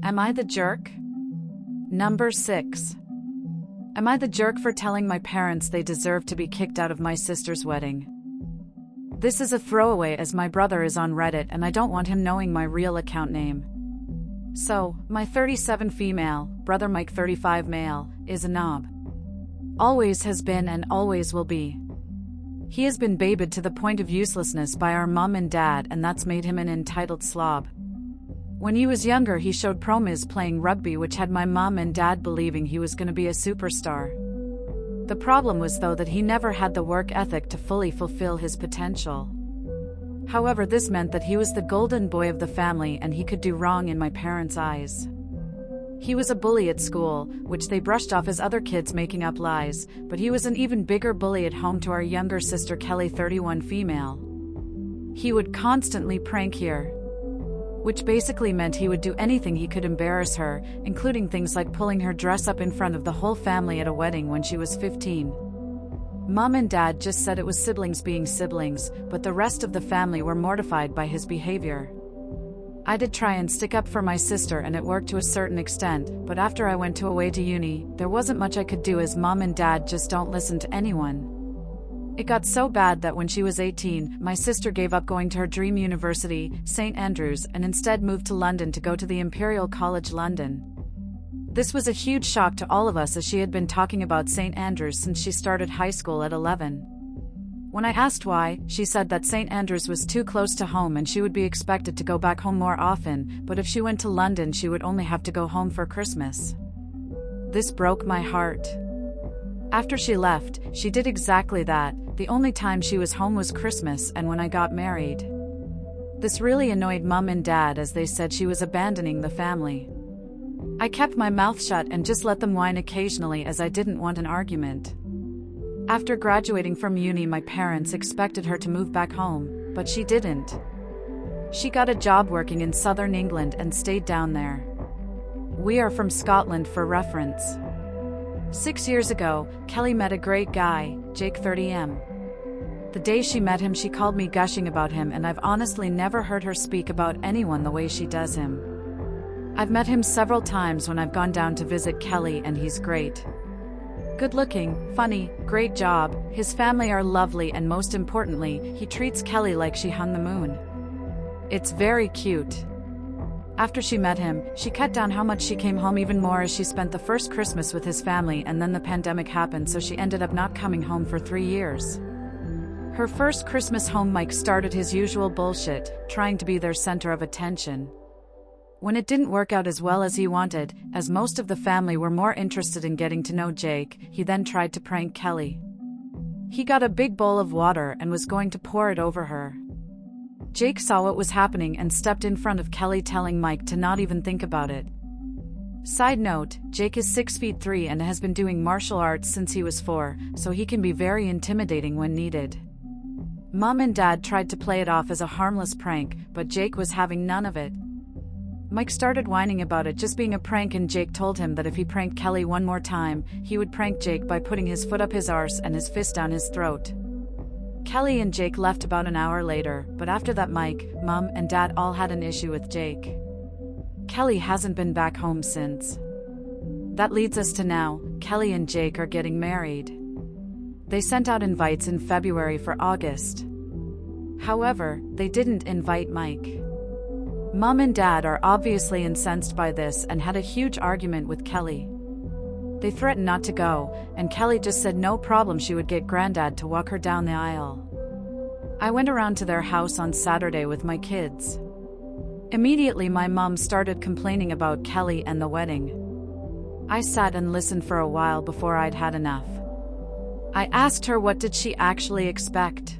Am I the jerk? Number 6. Am I the jerk for telling my parents they deserve to be kicked out of my sister's wedding? This is a throwaway as my brother is on Reddit and I don't want him knowing my real account name. So, my 37 female, brother Mike 35 male, is a knob. Always has been and always will be. He has been babied to the point of uselessness by our mom and dad, and that's made him an entitled slob. When he was younger he showed promise playing rugby, which had my mom and dad believing he was going to be a superstar. The problem was though that he never had the work ethic to fully fulfill his potential. However, this meant that he was the golden boy of the family and he could do wrong in my parents' eyes. He was a bully at school, which they brushed off as other kids making up lies, but he was an even bigger bully at home to our younger sister Kelly 31 female. He would constantly prank her, which basically meant he would do anything he could embarrass her, including things like pulling her dress up in front of the whole family at a wedding when she was 15. Mom and dad just said it was siblings being siblings, but the rest of the family were mortified by his behavior. I did try and stick up for my sister and it worked to a certain extent, but after I went away to uni, there wasn't much I could do as mom and dad just don't listen to anyone. It got so bad that when she was 18, my sister gave up going to her dream university, St. Andrews, and instead moved to London to go to the Imperial College London. This was a huge shock to all of us as she had been talking about St. Andrews since she started high school at 11. When I asked why, she said that St. Andrews was too close to home and she would be expected to go back home more often, but if she went to London she would only have to go home for Christmas. This broke my heart. After she left, she did exactly that. The only time she was home was Christmas and when I got married. This really annoyed mom and dad as they said she was abandoning the family. I kept my mouth shut and just let them whine occasionally as I didn't want an argument. After graduating from uni, my parents expected her to move back home, but she didn't. She got a job working in southern England and stayed down there. We are from Scotland for reference. 6 years ago, Kelly met a great guy, Jake 30M. The day she met him she called me gushing about him, and I've honestly never heard her speak about anyone the way she does him. I've met him several times when I've gone down to visit Kelly and he's great. Good looking, funny, great job, his family are lovely, and most importantly, he treats Kelly like she hung the moon. It's very cute. After she met him, she cut down how much she came home even more as she spent the first Christmas with his family, and then the pandemic happened so she ended up not coming home for 3 years. Her first Christmas home, Mike started his usual bullshit, trying to be their center of attention. When it didn't work out as well as he wanted, as most of the family were more interested in getting to know Jake, he then tried to prank Kelly. He got a big bowl of water and was going to pour it over her. Jake saw what was happening and stepped in front of Kelly, telling Mike to not even think about it. Side note, Jake is 6'3" and has been doing martial arts since he was 4, so he can be very intimidating when needed. Mom and dad tried to play it off as a harmless prank, but Jake was having none of it. Mike started whining about it just being a prank, and Jake told him that if he pranked Kelly one more time, he would prank Jake by putting his foot up his arse and his fist down his throat. Kelly and Jake left about an hour later, but after that Mike, Mom, and Dad all had an issue with Jake. Kelly hasn't been back home since. That leads us to now, Kelly and Jake are getting married. They sent out invites in February for August. However, they didn't invite Mike. Mom and Dad are obviously incensed by this and had a huge argument with Kelly. They threatened not to go, and Kelly just said no problem, she would get Granddad to walk her down the aisle. I went around to their house on Saturday with my kids. Immediately my mom started complaining about Kelly and the wedding. I sat and listened for a while before I'd had enough. I asked her what did she actually expect.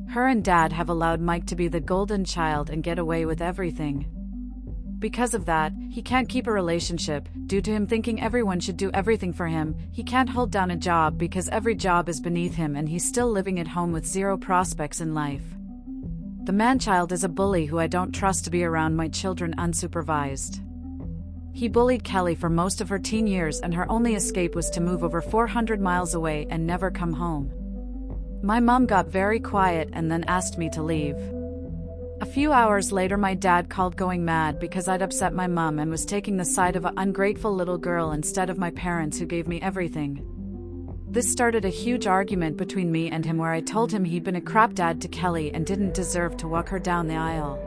Her and Dad have allowed Mike to be the golden child and get away with everything. Because of that, he can't keep a relationship, due to him thinking everyone should do everything for him. He can't hold down a job because every job is beneath him, and he's still living at home with zero prospects in life. The man-child is a bully who I don't trust to be around my children unsupervised. He bullied Kelly for most of her teen years, and her only escape was to move over 400 miles away and never come home. My mom got very quiet and then asked me to leave. A few hours later, my dad called going mad because I'd upset my mom and was taking the side of an ungrateful little girl instead of my parents who gave me everything. This started a huge argument between me and him where I told him he'd been a crap dad to Kelly and didn't deserve to walk her down the aisle.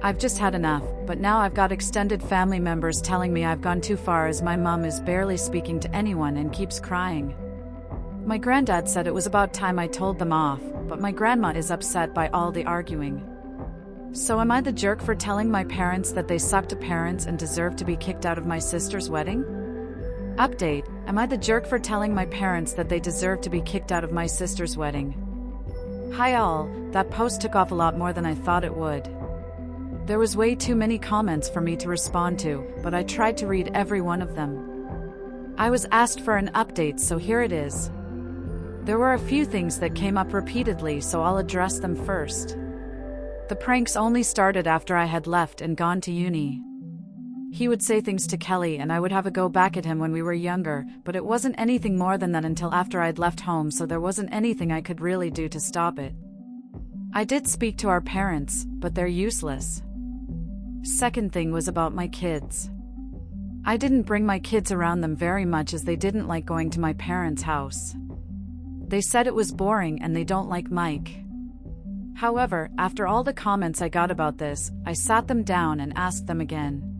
I've just had enough, but now I've got extended family members telling me I've gone too far as my mom is barely speaking to anyone and keeps crying. My granddad said it was about time I told them off, but my grandma is upset by all the arguing. So am I the jerk for telling my parents that they suck to parents and deserve to be kicked out of my sister's wedding? Update: am I the jerk for telling my parents that they deserve to be kicked out of my sister's wedding? Hi all, that post took off a lot more than I thought it would. There was way too many comments for me to respond to, but I tried to read every one of them. I was asked for an update, so here it is. There were a few things that came up repeatedly, so I'll address them first. The pranks only started after I had left and gone to uni. He would say things to Kelly and I would have a go back at him when we were younger, but it wasn't anything more than that until after I'd left home, so there wasn't anything I could really do to stop it. I did speak to our parents, but they're useless. Second thing was about my kids. I didn't bring my kids around them very much as they didn't like going to my parents' house. They said it was boring and they don't like Mike. However, after all the comments I got about this, I sat them down and asked them again.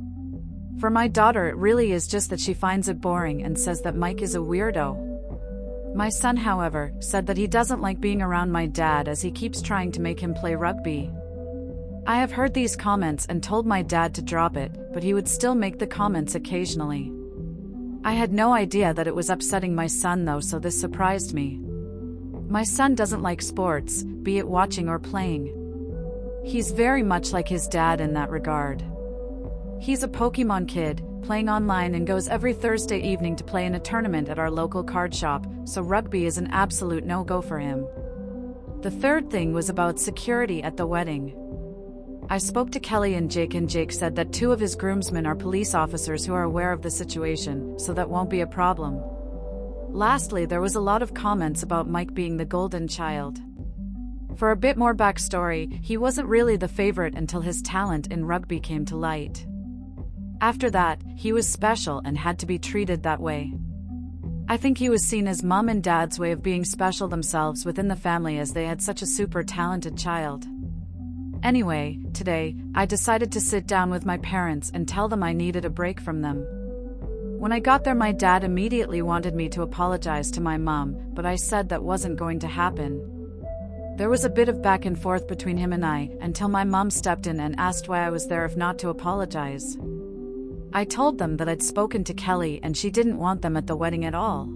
For my daughter, it really is just that she finds it boring and says that Mike is a weirdo. My son, however, said that he doesn't like being around my dad as he keeps trying to make him play rugby. I have heard these comments and told my dad to drop it, but he would still make the comments occasionally. I had no idea that it was upsetting my son though, so this surprised me. My son doesn't like sports, be it watching or playing. He's very much like his dad in that regard. He's a Pokemon kid, playing online and goes every Thursday evening to play in a tournament at our local card shop, so rugby is an absolute no-go for him. The third thing was about security at the wedding. I spoke to Kelly and Jake said that 2 of his groomsmen are police officers who are aware of the situation, so that won't be a problem. Lastly, there was a lot of comments about Mike being the golden child. For a bit more backstory, he wasn't really the favorite until his talent in rugby came to light. After that, he was special and had to be treated that way. I think he was seen as mom and dad's way of being special themselves within the family as they had such a super talented child. Anyway, today, I decided to sit down with my parents and tell them I needed a break from them. When I got there, my dad immediately wanted me to apologize to my mom, but I said that wasn't going to happen. There was a bit of back and forth between him and I, until my mom stepped in and asked why I was there if not to apologize. I told them that I'd spoken to Kelly and she didn't want them at the wedding at all.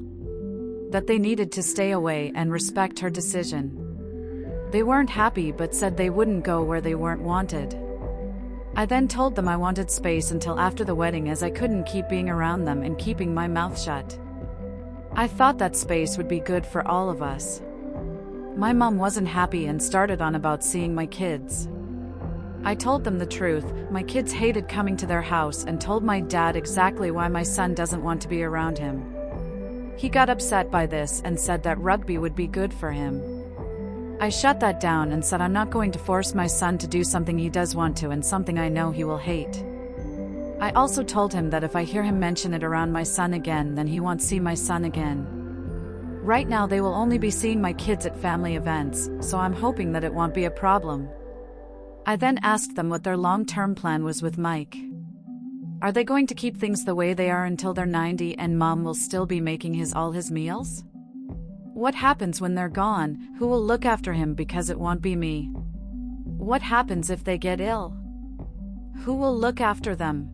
That they needed to stay away and respect her decision. They weren't happy but said they wouldn't go where they weren't wanted. I then told them I wanted space until after the wedding as I couldn't keep being around them and keeping my mouth shut. I thought that space would be good for all of us. My mom wasn't happy and started on about seeing my kids. I told them the truth, my kids hated coming to their house, and told my dad exactly why my son doesn't want to be around him. He got upset by this and said that rugby would be good for him. I shut that down and said I'm not going to force my son to do something he does want to and something I know he will hate. I also told him that if I hear him mention it around my son again, then he won't see my son again. Right now they will only be seeing my kids at family events, so I'm hoping that it won't be a problem. I then asked them what their long-term plan was with Mike. Are they going to keep things the way they are until they're 90 and mom will still be making all his meals? What happens when they're gone? Who will look after him because it won't be me? What happens if they get ill? Who will look after them?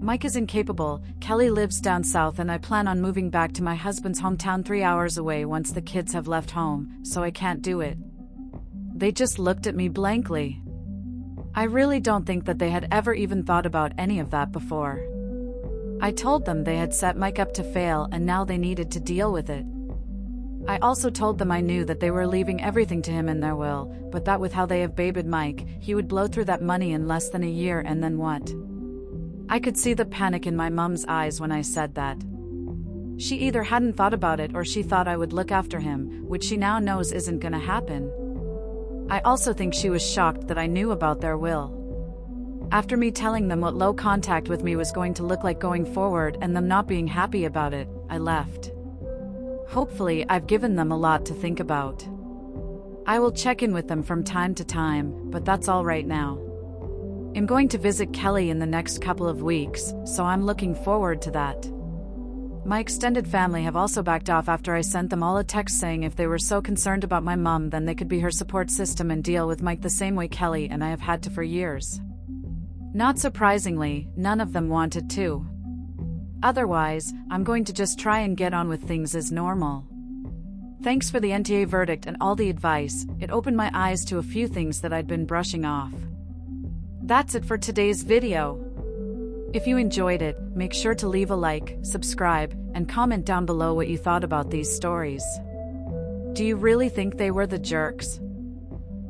Mike is incapable, Kelly lives down south and I plan on moving back to my husband's hometown 3 hours away once the kids have left home, so I can't do it. They just looked at me blankly. I really don't think that they had ever even thought about any of that before. I told them they had set Mike up to fail and now they needed to deal with it. I also told them I knew that they were leaving everything to him in their will, but that with how they have babied Mike, he would blow through that money in less than a year and then what? I could see the panic in my mom's eyes when I said that. She either hadn't thought about it or she thought I would look after him, which she now knows isn't gonna happen. I also think she was shocked that I knew about their will. After me telling them what low contact with me was going to look like going forward and them not being happy about it, I left. Hopefully, I've given them a lot to think about. I will check in with them from time to time, but that's all right now. I'm going to visit Kelly in the next couple of weeks, so I'm looking forward to that. My extended family have also backed off after I sent them all a text saying if they were so concerned about my mom, then they could be her support system and deal with Mike the same way Kelly and I have had to for years. Not surprisingly, none of them wanted to. Otherwise, I'm going to just try and get on with things as normal. Thanks for the NTA verdict and all the advice. It opened my eyes to a few things that I'd been brushing off. That's it for today's video. If you enjoyed it, make sure to leave a like, subscribe, and comment down below what you thought about these stories. Do you really think they were the jerks?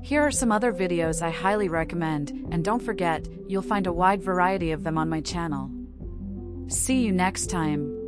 Here are some other videos I highly recommend, and don't forget, you'll find a wide variety of them on my channel. See you next time.